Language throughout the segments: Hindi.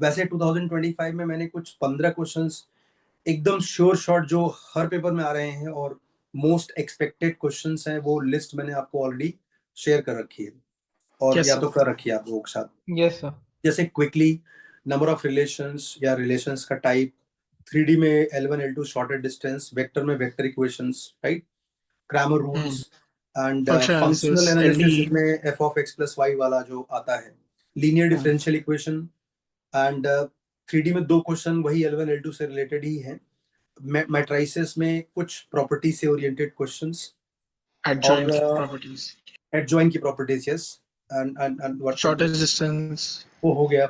वैसे 2025 में मैंने कुछ 15 क्वेश्चंस एकदम श्योर शॉट जो हर पेपर में आ रहे हैं और मोस्ट एक्सपेक्टेड क्वेश्चंस हैं, वो लिस्ट मैंने आपको ऑलरेडी शेयर कर रखी है और यस या सर। तो कर रखी है आप लोगों के साथ। Yes sir. जैसे क्विकली नंबर ऑफ रिलेशंस या रिलेशंस का टाइप, 3D में L1 L2 shorted distance, vector में vector equations, right, grammar rules and function functional analysis analysis LD. जिसमें F of X plus Y वाला जो आता है, linear differential equation and 3D में दो क्वेश्चन वही L1 L2 से रिलेटेड ही हैं। मैट्राइसेस में कुछ प्रॉपर्टी से ओरिएंटेड क्वेश्चंस और एडजॉइंट प्रॉपर्टीज। एडजॉइन की properties, yes, and what shortage distance. वो हो गया।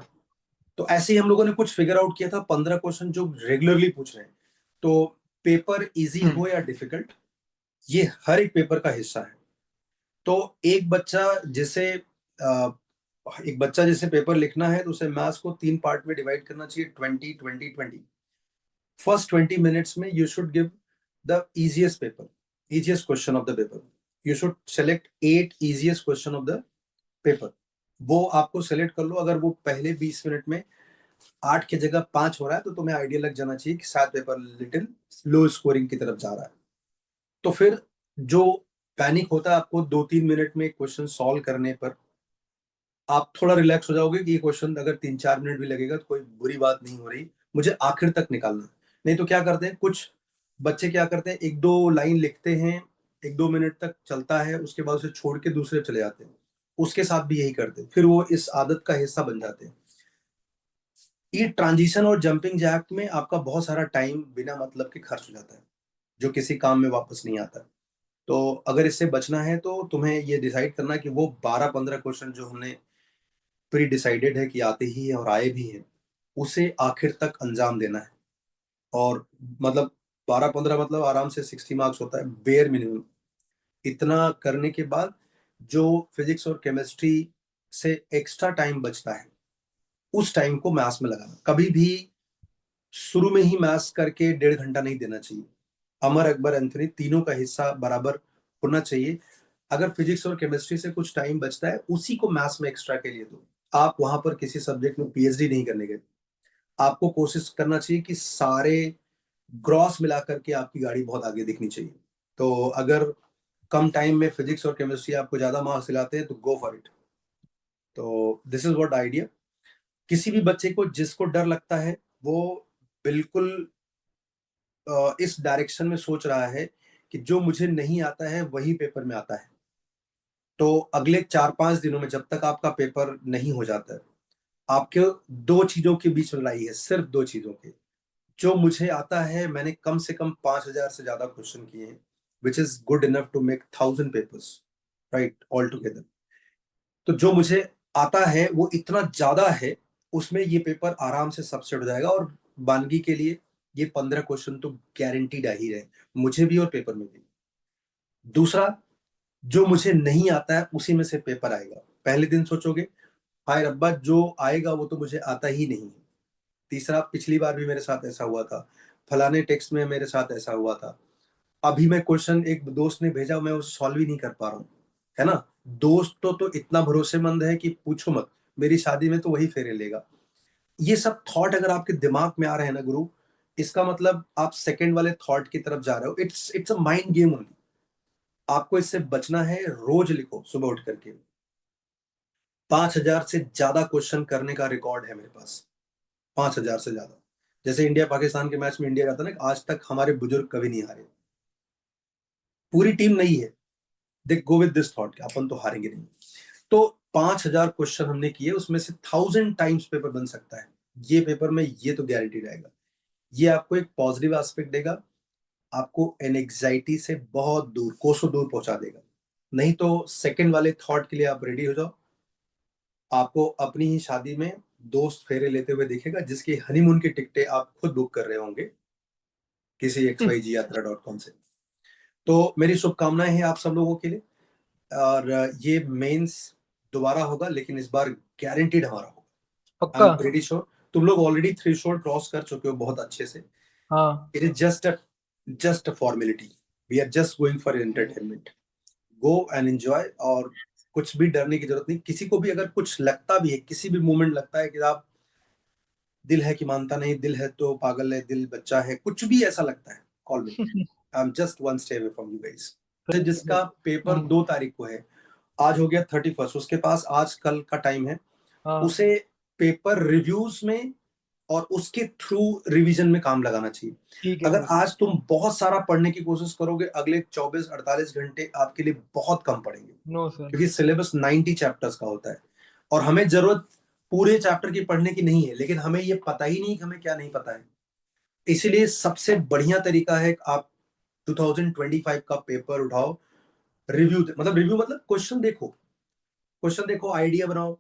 तो ऐसे ही हम लोगों ने कुछ फिगर आउट किया था 15 क्वेश्चन जो रेगुलरली पूछ रहे हैं। तो पेपर इजी हो या डिफिकल्ट, ये हर एक पेपर का हिस्सा है। तो एक बच्चा जिसे अ, एक बच्चा जिसे पेपर लिखना है तो उसे मैथ्स को 3 पार्ट में डिवाइड करना चाहिए, 20 20 20। फर्स्ट 20 मिनट्स में you should give the easiest paper, easiest question of the paper. You should select 8 easiest question of the paper. वो आपको सेलेक्ट कर लो। अगर वो पहले 20 मिनट में 8 की जगह 5 हो रहा है तो तुम्हें आइडिया लग जाना चाहिए कि शायद पेपर लिटिल लो स्कोरिंग की तरफ जा रहा है। तो फिर जो पैनिक होता है आपको 2 3 मिनट में क्वेश्चन सॉल्व करने पर, आप थोड़ा रिलैक्स हो जाओगे कि ये क्वेश्चन अगर 3 4 मिनट भी लगेगा तो कोई बुरी बात नहीं हो रही, मुझे आखिर तक निकालना है। नहीं तो क्या करते हैं कुछ बच्चे, क्या करते हैं, एक दो लाइन लिखते हैं, 1 2 मिनट तक चलता है, उसके बाद उसे छोड़ के दूसरे चले जाते हैं। उसके साथ भी यही करते हैं, फिर वो इस आदत का हिस्सा बन जाते हैं। ये ट्रांजिशन और जंपिंग जैक में आपका बहुत सारा टाइम बिना मतलब के खर्च हो जाता है, जो किसी काम में वापस नहीं आता। तो अगर इससे बचना है तो तुम्हें ये डिसाइड करना है कि वो 12 15 क्वेश्चन जो हमने प्री डिसाइडेड है कि आते ही है और आए भी हैं, उसे आखिर तक अंजाम देना है। और मतलब 12 15 मतलब आराम से 60 मार्क्स होता है बेयर मिनिमम। इतना करने के बाद जो फिजिक्स और केमिस्ट्री से एक्स्ट्रा टाइम बचता है, उस टाइम को मैथ्स में लगाना। कभी भी शुरू में ही मैथ्स करके 1.5 घंटा नहीं देना चाहिए। अमर अकबर एंथनी तीनों का हिस्सा बराबर होना चाहिए। अगर फिजिक्स और केमिस्ट्री से कुछ टाइम बचता है, उसी को मैथ्स में एक्स्ट्रा के लिए दो। आप वहां पर किसी सब्जेक्ट में पीएचडी नहीं करने गए। आपको कोशिश करना चाहिए कि सारे ग्रॉस मिला करके आपकी गाड़ी बहुत आगे दिखनी चाहिए। तो अगर कम टाइम में फिजिक्स और केमिस्ट्री आपको ज्यादा मार्क्स दिलाते हैं तो गो फॉर इट। तो दिस इज व्हाट आइडिया। किसी भी बच्चे को जिसको डर लगता है, वो बिल्कुल इस डायरेक्शन में सोच रहा है कि जो मुझे नहीं आता है वही पेपर में आता है। तो अगले 4 5 दिनों में जब तक आपका पेपर नहीं हो जाता है, आपके दो चीजों के बीच में लड़ाई है, सिर्फ दो चीजों के। जो मुझे आता है, मैंने कम से कम 5,000 से ज्यादा क्वेश्चन किए हैं, which is good enough to make 1,000 papers, right, all together. तो जो मुझे आता है वो इतना ज्यादा है, उसमें ये पेपर आराम से सबसेट हो जाएगा। और बानगी के लिए ये 15 क्वेश्चन तो गारंटीड आ ही रहे, मुझे भी और पेपर में भी। दूसरा, जो मुझे नहीं आता है उसी में से पेपर आएगा। पहले दिन सोचोगे हाय रब्बा जो आएगा वो तो मुझे आता ही नहीं है। तीसरा, पिछली बार भी मेरे साथ ऐसा हुआ था, फलाने टेक्स्ट में मेरे साथ ऐसा हुआ था। अभी मैं क्वेश्चन एक दोस्त ने भेजा, मैं उसे सॉल्व ही नहीं कर पा रहा हूँ, है ना। दोस्त तो इतना भरोसेमंद है कि पूछो मत, मेरी शादी में तो वही फेरे लेगा। ये सब थॉट अगर आपके दिमाग में आ रहे हैं ना गुरु, इसका मतलब आप सेकंड वाले थॉट की तरफ जा रहे हो। It's a mind game only. आपको इससे बचना है। रोज लिखो सुबह उठ करके। 5,000 से ज्यादा क्वेश्चन करने का रिकॉर्ड है मेरे पास, 5,000 से ज्यादा। जैसे इंडिया पाकिस्तान के मैच में इंडिया जाता ना, आज तक हमारे बुजुर्ग कभी नहीं हारे। पूरी टीम नहीं है, दे गो विद दिस थॉट अपन तो हारेंगे नहीं। तो 5,000 क्वेश्चन हमने किए, उसमें से 1,000 टाइम्स पेपर बन सकता है। ये पेपर में ये तो गारंटी रहेगा। ये आपको एक पॉजिटिव एस्पेक्ट देगा, आपको एनजाइटी से बहुत दूर, कोसों दूर पहुंचा देगा। नहीं तो सेकंड वाले थॉट के लिए आप रेडी हो जाओ। आपको अपनी ही शादी में दोस्त फेरे लेते हुए दिखेगा, जिसकी हनीमून की टिकटें आप खुद बुक कर रहे होंगे किसी xygyatra.com से। तो मेरी शुभकामनाएं हैं आप सब लोगों के लिए। और ये मेंस दोबारा होगा, लेकिन इस बार गारंटीड हमारा होगा। आई पक्का। Am pretty sure. तुम लोग ऑलरेडी थ्रेशोल्ड क्रॉस कर चुके हो बहुत अच्छे से। हाँ। It is just a formality. We are just going for entertainment. Go and enjoy. और कुछ भी डरने की जरूरत नहीं। किसी को भी अगर कुछ लगता भी है, किसी भी मोमेंट लगता है कि आप दिल है कि मानता नहीं, दिल है तो पागल है, दिल बच्चा है, कुछ भी ऐसा लगता है, call me, I am just one stay away from you guys. जिसका पेपर 2 तारीख को है, आज हो गया 31, उसके पास आज कल का टाइम है, उसे पेपर रिव्यूज में और उसके थ्रू रिवीजन में काम लगाना चाहिए। ठीक है अगर सर। आज तुम बहुत सारा पढ़ने की कोशिश करोगे, अगले 24-48 घंटे आपके लिए बहुत कम पड़ेंगे, नो सर। क्योंकि सिलेबस 90 चैप्टर्स का होता है और हमें जरूरत पूरे चैप्टर की पढ़ने की नहीं है, लेकिन हमें ये पता ही नहीं कि हमें क्या नहीं पता है। इसीलिए सबसे बढ़िया तरीका है आप 2025 का पेपर उठाओ, रिव्यू मतलब क्वेश्चन देखो, आइडिया बनाओ,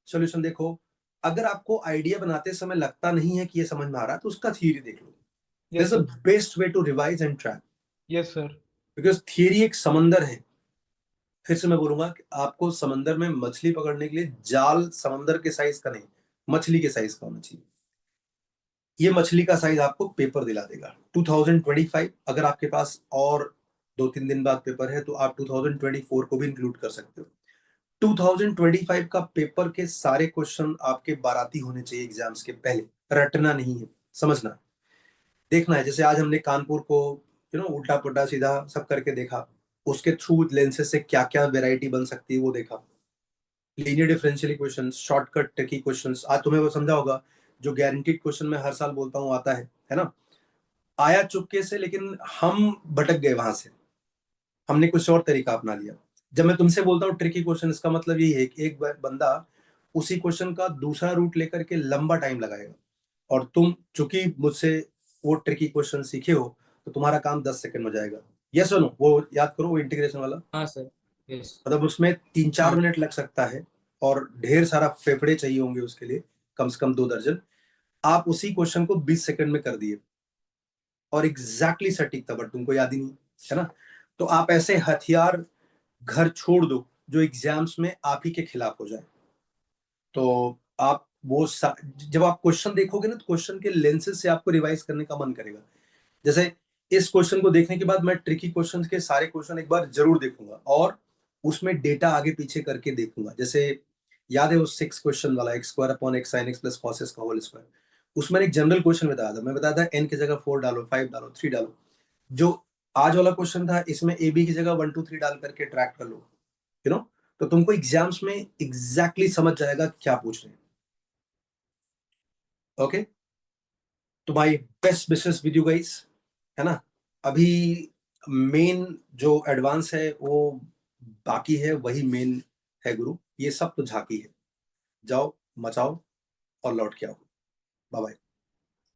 सॉल्यूशन देखो। अगर आपको आइडिया बनाते समय लगता नहीं है कि ये समझ में आ रहा है, तो उसका थियरी देख लो। Yes this is sir. The best way to revise and track, yes sir. Because theory एक समंदर है। फिर से मैं बोलूंगा कि आपको समंदर में मछली पकड़ने के लिए जाल समंदर के साइज का नहीं, मछली के साइज का होना चाहिए। ये मछली का साइज आपको पेपर दिला देगा। 2025 अगर आपके पास और 2-3 दिन बाद पेपर है, तो आप 2024 को भी इंक्लूड कर सकते हो। 2025 का पेपर के सारे क्वेश्चन आपके बाराती होने चाहिए एग्जाम्स के पहले, रटना नहीं है, समझना, देखना है। जैसे आज हमने कानपुर को उल्टा पुल्टा सीधा सब करके देखा, उसके थ्रू लेंसेज से क्या क्या वेराइटी बन सकती है वो देखा। Linear differential equations, shortcut tricky questions, आज तुम्हें वो समझा होगा, जो गारंटीड क्वेश्चन मैं हर साल बोलता हूँ आता है ना, आया चुपके से, लेकिन हम भटक गए वहां से, हमने कुछ और तरीका अपना लिया। जब मैं तुमसे बोलता हूँ ट्रिकी क्वेश्चन, इसका मतलब यही है कि एक बंदा उसी क्वेश्चन का दूसरा रूट लेकर के लंबा टाइम लगाएगा, और तुम चूंकि मुझसे वो ट्रिकी क्वेश्चन सीखे हो, तो तुम्हारा काम 10 सेकंड में जाएगा। यस और नो, वो याद करो, वो इंटीग्रेशन वाला, हाँ सर। यस। मतलब उसमें 3-4 हाँ। मिनट लग सकता है और ढेर सारा फेफड़े चाहिए होंगे उसके लिए, कम से कम 2 दर्जन। आप उसी क्वेश्चन को 20 सेकंड में कर दिए और एग्जैक्टली सटीक था, बट तुमको याद ही नहीं है ना। तो आप ऐसे हथियार घर छोड़ दो जो एग्जाम्स में आप ही के खिलाफ हो जाए। तो आप जब आप क्वेश्चन देखोगे ना, तो क्वेश्चन के लेंसेज से आपको रिवाइज करने का मन करेगा। जैसे इस क्वेश्चन को देखने के बाद मैं ट्रिकी क्वेश्चन के सारे क्वेश्चन एक बार जरूर देखूंगा और उसमें डेटा आगे पीछे करके देखूंगा। जैसे याद है वो 6 क्वेश्चन वाला, x square upon x sine x plus cos x का होल स्क्वायर, उसमें एक जनरल क्वेश्चन बताया था, मैं बताया था एन की जगह 4 डालो, 5 डालो, 3 डालो। जो आज वाला क्वेश्चन था, इसमें ए बी की जगह 1 2 3 डाल करके ट्रैक कर लो, यू नो। तो तुमको एग्जाम्स में एग्जैक्टली समझ जाएगा क्या पूछ रहे हैं। ओके, तो भाई best wishes with you guys, है ना। अभी मेन जो एडवांस है वो बाकी है, वही मेन है गुरु, ये सब तो झांकी है। जाओ, मचाओ और लौट के आओ। Bye bye.